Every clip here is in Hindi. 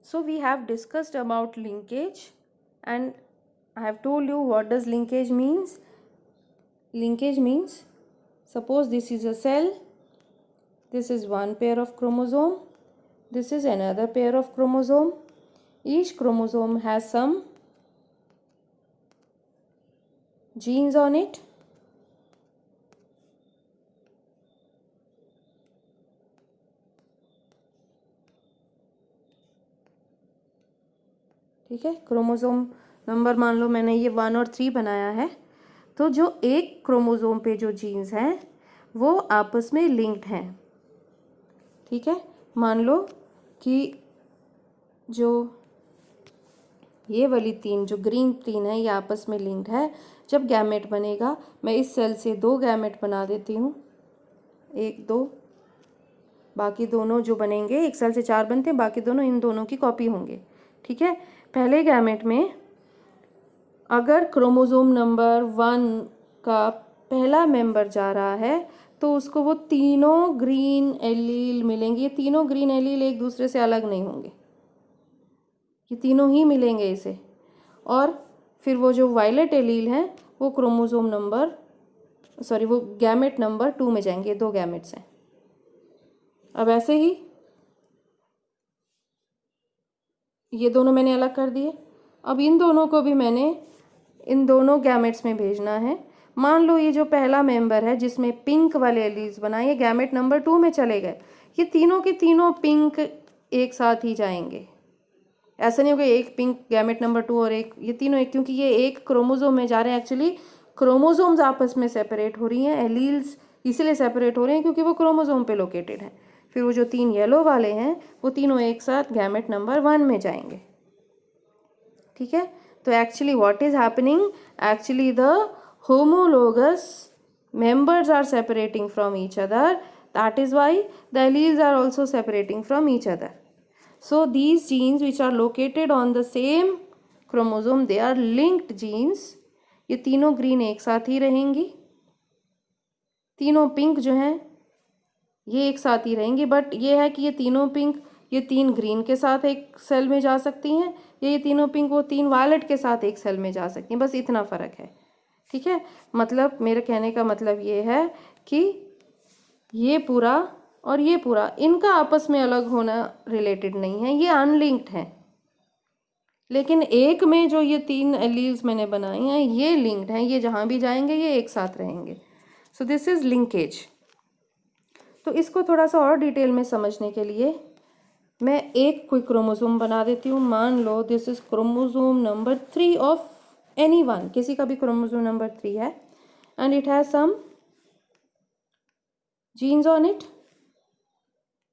So we have discussed about linkage, and I have told you what does linkage means. Linkage means, suppose this is a cell, this is one pair of chromosome, this is another pair of chromosome. Each chromosome has some genes on it. ठीक है, क्रोमोसोम नंबर मान लो मैंने ये 1 और 3 बनाया है, तो जो एक क्रोमोसोम पे जो जीन्स हैं वो आपस में लिंक्ड हैं। ठीक है, मान लो कि जो ये वाली 3 जो ग्रीन 3 है ये आपस में लिंक्ड है। जब गैमेट बनेगा, मैं इस सेल से 2 गैमेट बना देती हूँ, 1 2, बाकी दोनों जो बनेंगे, एक सेल से 4 बनते हैं, बाकी दोनों इन दोनों की कॉपी होंगे। ठीक है, पहले गैमेट में अगर क्रोमोसोम नंबर 1 का पहला मेंबर जा रहा है तो उसको वो तीनों ग्रीन एलील मिलेंगे। ये तीनों ग्रीन एलील एक दूसरे से अलग नहीं होंगे, ये तीनों ही मिलेंगे इसे। और फिर वो जो वायलेट एलील हैं वो क्रोमोसोम नंबर वो गैमेट नंबर 2 में जाएंगे। 2 गैमेट्स हैं। अब ऐसे ही ये दोनों मैंने अलग कर दिए। अब इन दोनों को भी मैंने इन दोनों गैमेट्स में भेजना है। मान लो ये जो पहला मेंबर है जिसमें पिंक वाले एलील्स बनाए, ये गैमेट नंबर 2 में चले गए, ये तीनों के तीनों पिंक एक साथ ही जाएंगे। ऐसा नहीं होगा एक पिंक गैमेट नंबर 2 और एक, ये तीनों एक, क्योंकि ये एक क्रोमोसोम में जा रहे हैं। एक्चुअली क्रोमोसोम्स आपस में सेपरेट हो रही हैं, एलील्स इसीलिए सेपरेट हो रहे हैं क्योंकि वो क्रोमोसोम पे लोकेटेड हैं। फिर वो जो 3 येलो वाले हैं वो तीनों एक साथ गैमेट नंबर 1 में जाएंगे। ठीक है, तो actually what is happening, actually the homologous members are separating from each other. That is why the alleles are also separating from each other. So these genes which are located on the same chromosome, they are linked genes. ये तीनों ग्रीन एक साथ ही रहेंगी, तीनों पिंक जो हैं ये एक साथ ही रहेंगी। बट ये है कि ये तीनों पिंक ये 3 ग्रीन के साथ एक सेल में जा सकती हैं, ये तीनों पिंक वो 3 वायलेट के साथ एक सेल में जा सकती हैं। बस इतना फ़र्क है। ठीक है, मतलब मेरे कहने का मतलब ये है कि ये पूरा और ये पूरा इनका आपस में अलग होना रिलेटेड नहीं है, ये अनलिंक्ड है। लेकिन एक में जो ये 3 एलील्स मैंने बनाए हैं ये लिंक्ड हैं, ये जहाँ भी जाएंगे ये एक साथ रहेंगे। So this is linkage. तो इसको थोड़ा सा और डिटेल में समझने के लिए मैं एक कोई क्रोमोसोम बना देती हूँ। मान लो this is chromosome number 3 of any one, किसी का भी क्रोमोसोम नंबर 3 है, and it has some genes on it,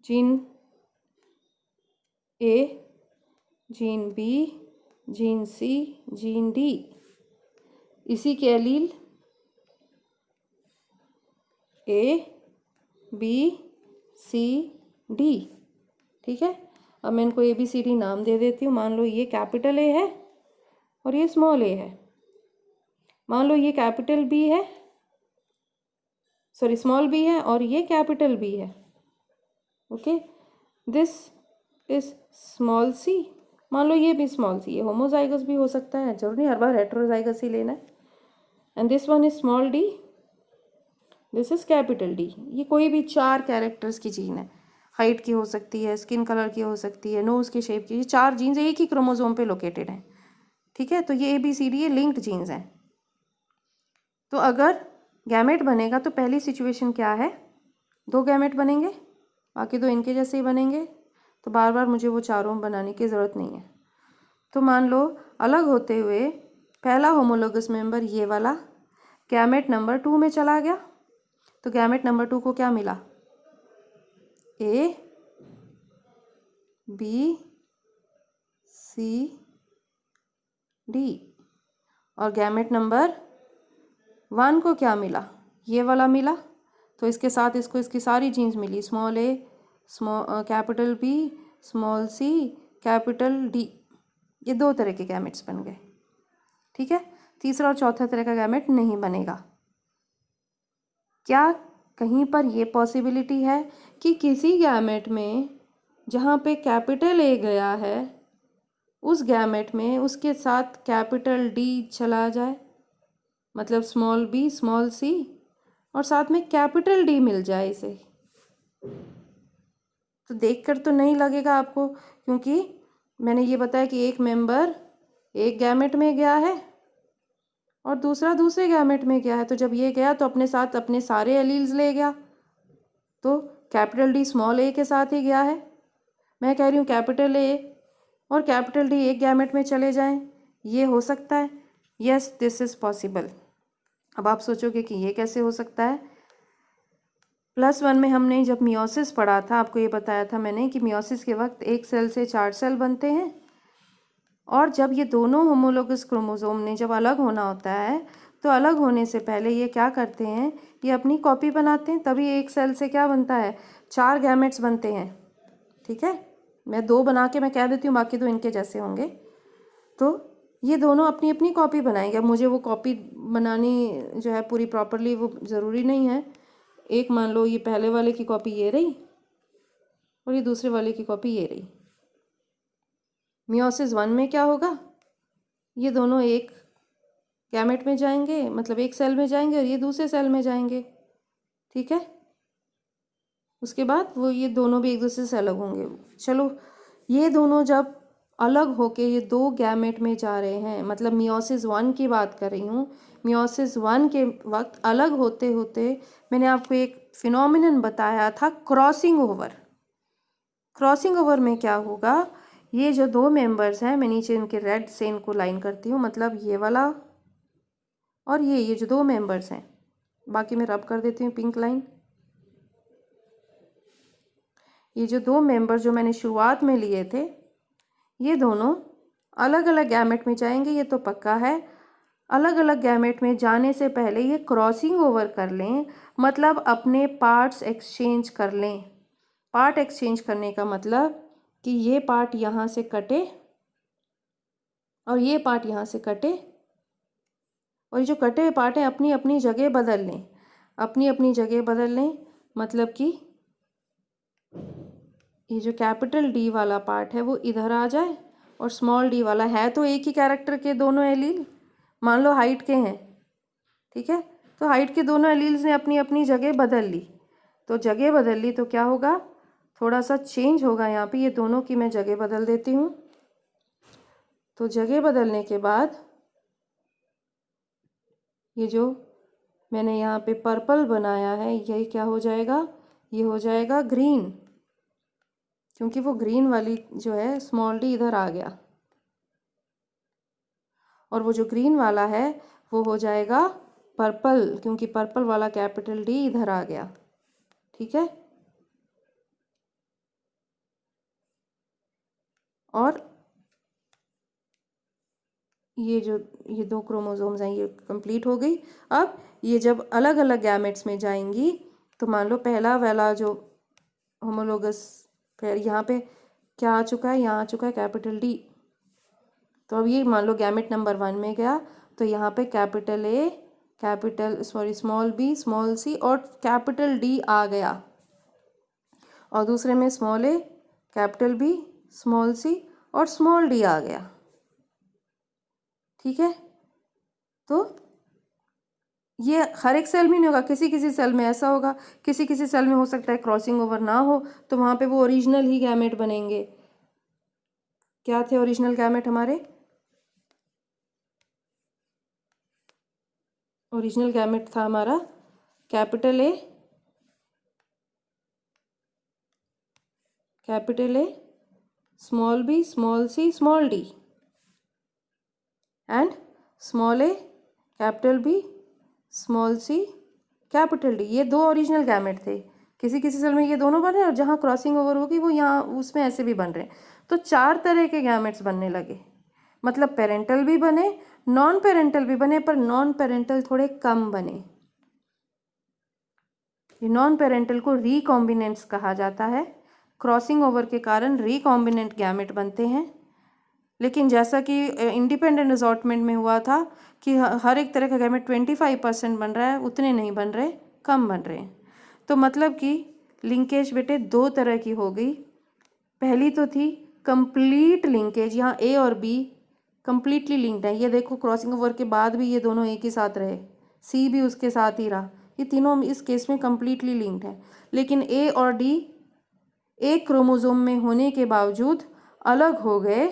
gene A, gene B, gene C, gene D. इसी के allele A B C D. ठीक है, अब मैं इनको ABCD नाम दे देती हूँ। मान लो ये कैपिटल ए है और ये स्मॉल ए है। मान लो ये कैपिटल बी है, सॉरी स्मॉल बी है, और ये कैपिटल बी है। Okay, this is small C. मान लो ये भी स्मॉल सी, ये होमोजाइगस भी हो सकता है, जरूर नहीं हर बार हेटेरोजाइगस ही लेना है। And this one is small D, this is capital D. ये कोई भी 4 कैरेक्टर्स की जीन है, हाइट की हो सकती है, स्किन कलर की हो सकती है, नोज की शेप की। ये 4 जीन्स एक ही क्रोमोसोम पे लोकेटेड हैं। ठीक है, तो ये ABCD ये लिंक्ड जीन्स हैं। तो अगर गैमेट बनेगा तो पहली सिचुएशन क्या है, 2 गैमेट बनेंगे, बाकी 2 इनके जैसे ही बनेंगे, तो बार बार मुझे वो चारों बनाने की ज़रूरत नहीं है। तो मान लो अलग होते हुए पहला होमोलोगस मेंबर ये वाला गैमेट नंबर 2 में चला गया, तो गैमेट नंबर 2 को क्या मिला, ए बी सी डी। और गैमेट नंबर 1 को क्या मिला, ये वाला मिला, तो इसके साथ इसको इसकी सारी jeans milli, small A, capital B, small C, capital D. ये 2 तरह के गैमेट्स बन गए। ठीक है, तीसरा और चौथा तरह का गैमेट नहीं बनेगा। क्या कहीं पर ये पॉसिबिलिटी है कि किसी गैमेट में जहाँ पे कैपिटल ए गया है उस गैमेट में उसके साथ कैपिटल डी चला जाए, मतलब स्मॉल बी स्मॉल सी और साथ में कैपिटल डी मिल जाए इसे, तो देखकर तो नहीं लगेगा आपको, क्योंकि मैंने ये बताया कि एक मेंबर एक गैमेट में गया है और दूसरा दूसरे गैमेट में गया है। तो जब ये गया तो अपने साथ अपने सारे एलील्स ले गया, तो कैपिटल डी स्मॉल ए के साथ ही गया है। मैं कह रही हूँ कैपिटल ए और कैपिटल डी एक गैमेट में चले जाएं, ये हो सकता है। Yes, this is possible. अब आप सोचोगे कि ये कैसे हो सकता है। +1 में हमने जब मियोसिस पढ़ा था, आपको ये बताया था मैंने कि मियोसिस के वक्त एक सेल से 4 सेल बनते हैं, और जब ये दोनों होमोलोगस क्रोमोसोम ने जब अलग होना होता है तो अलग होने से पहले ये क्या करते हैं, ये अपनी कॉपी बनाते हैं, तभी एक सेल से क्या बनता है, 4 गैमेट्स बनते हैं। ठीक है, मैं 2 बना के मैं कह देती हूँ, बाकी तो इनके जैसे होंगे। तो ये दोनों अपनी अपनी कॉपी बनाएंगे। अब मुझे वो कॉपी बनानी जो है पूरी प्रॉपरली वो ज़रूरी नहीं है। एक मान लो ये पहले वाले की कॉपी ये रही और ये दूसरे वाले की कॉपी ये रही। मियोसिस 1 में क्या होगा, ये दोनों एक गैमेट में जाएंगे, मतलब एक सेल में जाएंगे, और ये दूसरे सेल में जाएंगे। ठीक है, उसके बाद वो ये दोनों भी एक दूसरे से अलग होंगे। चलो, ये दोनों जब अलग होके ये 2 गैमेट में जा रहे हैं, मतलब मियोसिस 1 की बात कर रही हूँ। मियोसिस 1 के वक्त अलग होते होते मैंने आपको एक फिनोमिनन बताया था, क्रॉसिंग ओवर। क्रॉसिंग ओवर में क्या होगा, ये जो 2 मेंबर्स हैं, मैं नीचे इनके रेड से इनको लाइन करती हूँ, मतलब ये वाला और ये जो 2 मेंबर्स हैं, बाकी मैं रब कर देती हूँ पिंक लाइन। ये जो 2 मेंबर जो मैंने शुरुआत में लिए थे, ये दोनों अलग अलग गैमेट में जाएंगे, ये तो पक्का है। अलग अलग गैमेट में जाने से पहले ये क्रॉसिंग ओवर कर लें, मतलब अपने पार्ट्स एक्सचेंज कर लें। पार्ट एक्सचेंज करने का मतलब कि ये पार्ट यहाँ से कटे और ये पार्ट यहाँ से कटे, और ये जो कटे हुए पार्ट हैं अपनी अपनी जगह बदल लें, अपनी अपनी जगह बदल लें। मतलब कि ये जो कैपिटल डी वाला पार्ट है वो इधर आ जाए, और स्मॉल डी वाला, है तो एक ही कैरेक्टर के दोनों एलील, मान लो हाइट के हैं। ठीक है, तो हाइट के दोनों एलील्स ने अपनी अपनी जगह बदल ली, तो जगह बदल ली तो क्या होगा, थोड़ा सा चेंज होगा यहाँ पे। ये दोनों की मैं जगह बदल देती हूँ। तो जगह बदलने के बाद ये जो मैंने यहाँ पे पर्पल बनाया है, ये क्या हो जाएगा, ये हो जाएगा ग्रीन, क्योंकि वो ग्रीन वाली जो है स्मॉल डी इधर आ गया, और वो जो ग्रीन वाला है वो हो जाएगा पर्पल, क्योंकि पर्पल वाला कैपिटल डी इधर आ गया। ठीक है, और ये जो ये 2 क्रोमोसोम्स हैं ये कंप्लीट हो गई। अब ये जब अलग अलग गैमेट्स में जाएंगी, तो मान लो पहला वाला जो होमोलोगस, फिर यहाँ पे क्या आ चुका है, यहाँ आ चुका है कैपिटल डी। तो अब ये मान लो गैमेट नंबर 1 में गया, तो यहाँ पे capital A, small B small C और कैपिटल डी आ गया, और दूसरे में small A capital B small C और स्मॉल डी आ गया। ठीक है, तो ये हर एक सेल में नहीं होगा, किसी किसी सेल में ऐसा होगा, किसी किसी सेल में हो सकता है क्रॉसिंग ओवर ना हो, तो वहाँ पे वो ओरिजिनल ही गैमेट बनेंगे। क्या थे ओरिजिनल गैमेट हमारे, ओरिजिनल गैमेट था हमारा capital A small B small C small D and small A capital B small C capital D. ये 2 ओरिजिनल गैमेट थे। किसी किसी सेल में ये दोनों बन रहे हैं, और जहाँ क्रॉसिंग ओवर होगी वो यहाँ उसमें ऐसे भी बन रहे हैं। तो 4 तरह के गैमेट्स बनने लगे, मतलब पेरेंटल भी बने, नॉन पेरेंटल भी बने, पर नॉन पेरेंटल थोड़े कम बने। ये नॉन पेरेंटल को रिकॉम्बिनेंट्स कहा जाता है। क्रॉसिंग ओवर के कारण रिकॉम्बिनेंट गैमेट बनते हैं। लेकिन जैसा कि इंडिपेंडेंट असॉर्टमेंट में हुआ था कि हर एक तरह का गैमेट 25% बन रहा है, उतने नहीं बन रहे, कम बन रहे हैं। तो मतलब कि लिंकेज बेटे 2 तरह की हो गई। पहली तो थी कंप्लीट लिंकेज, यहाँ ए और बी कंप्लीटली लिंक्ड है। ये देखो क्रॉसिंग ओवर के बाद भी ये दोनों एक ही साथ रहे, सी भी उसके साथ ही रहा, ये तीनों इस केस में कंप्लीटली लिंक्ड है। लेकिन ए और डी एक क्रोमोसोम में होने के बावजूद अलग हो गए,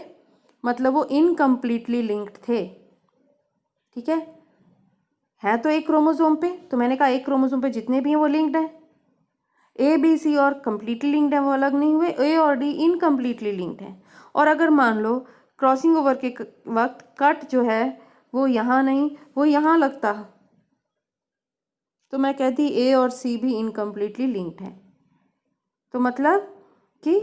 मतलब वो इनकम्प्लीटली लिंक्ड थे। ठीक है तो एक क्रोमोसोम पे, तो मैंने कहा एक क्रोमोसोम पे जितने भी हैं वो लिंक्ड है। ए बी सी और कंप्लीटली लिंक्ड है, वो अलग नहीं हुए। ए और डी इनकम्प्लीटली लिंक्ड है। और अगर मान लो क्रॉसिंग ओवर के वक्त कट जो है वो यहाँ नहीं, वो यहाँ लगता, तो मैं कहती ए और सी भी इनकम्प्लीटली लिंक्ड है। तो मतलब कि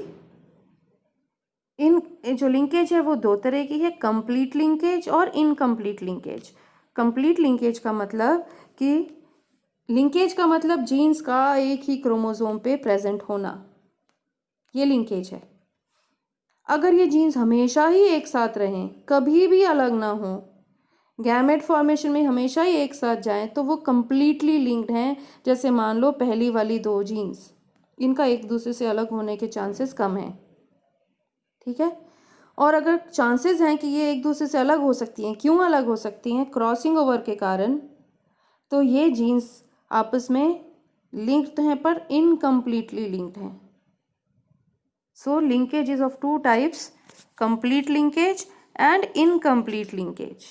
इन जो लिंकेज है वो दो तरह की है, कंप्लीट लिंकेज और इनकम्प्लीट लिंकेज। कंप्लीट लिंकेज का मतलब कि लिंकेज का मतलब जीन्स का एक ही क्रोमोसोम पे प्रेजेंट होना, ये लिंकेज है। अगर ये जीन्स हमेशा ही एक साथ रहें, कभी भी अलग ना हो, गैमेट फॉर्मेशन में हमेशा ही एक साथ जाएं, तो वो कंप्लीटली लिंक्ड हैं। जैसे मान लो पहली वाली दो जीन्स, इनका एक दूसरे से अलग होने के चांसेस कम हैं। ठीक है, और अगर चांसेस हैं कि ये एक दूसरे से अलग हो सकती हैं, क्यों अलग हो सकती हैं? क्रॉसिंग ओवर के कारण। तो ये जीन्स आपस में लिंक्ड तो हैं पर इनकम्प्लीटली लिंक्ड हैं। So linkage is of two types, complete linkage and incomplete linkage.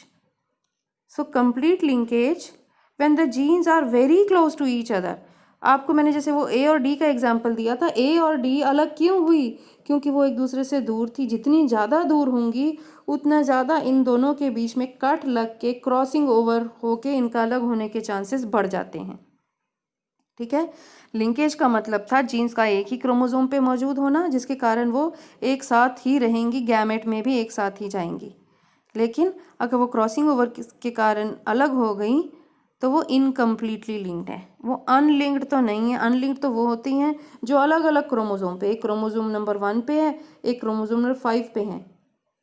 So complete linkage when the genes are very close to each other. आपको मैंने जैसे वो ए और डी का एग्जाम्पल दिया था, ए और डी अलग क्यों हुई? क्योंकि वो एक दूसरे से दूर थी। जितनी ज़्यादा दूर होंगी उतना ज़्यादा इन दोनों के बीच में कट लग के क्रॉसिंग ओवर होके इनका अलग होने के चांसेस बढ़ जाते हैं। ठीक है, लिंकेज का मतलब था जीन्स का एक ही क्रोमोसोम पे मौजूद होना, जिसके कारण वो एक साथ ही रहेंगी, गैमेट में भी एक साथ ही जाएंगी। लेकिन अगर वो क्रॉसिंग ओवर के कारण अलग हो गई तो वो इनकम्प्लीटली लिंक्ड है, वो अनलिंक्ड तो नहीं है। अनलिंक्ड तो वो होती हैं जो अलग अलग क्रोमोसोम पे, एक क्रोमोसोम नंबर 1 पे है, एक क्रोमोसोम नंबर 5 पे है,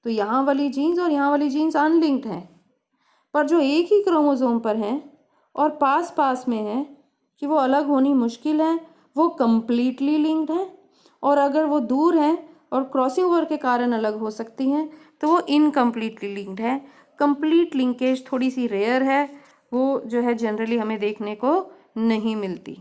तो यहाँ वाली जीन्स और यहाँ वाली जीन्स अनलिंक्ड हैं। पर जो एक ही क्रोमोसोम पर हैं और पास पास में है कि वो अलग होनी मुश्किल है, वो कंप्लीटली लिंक्ड है। और अगर वो दूर हैं और क्रॉसिंग ओवर के कारण अलग हो सकती हैं तो वो इनकम्प्लीटली लिंक्ड है। कंप्लीट लिंकेज थोड़ी सी रेयर है, वो जो है जनरली हमें देखने को नहीं मिलती।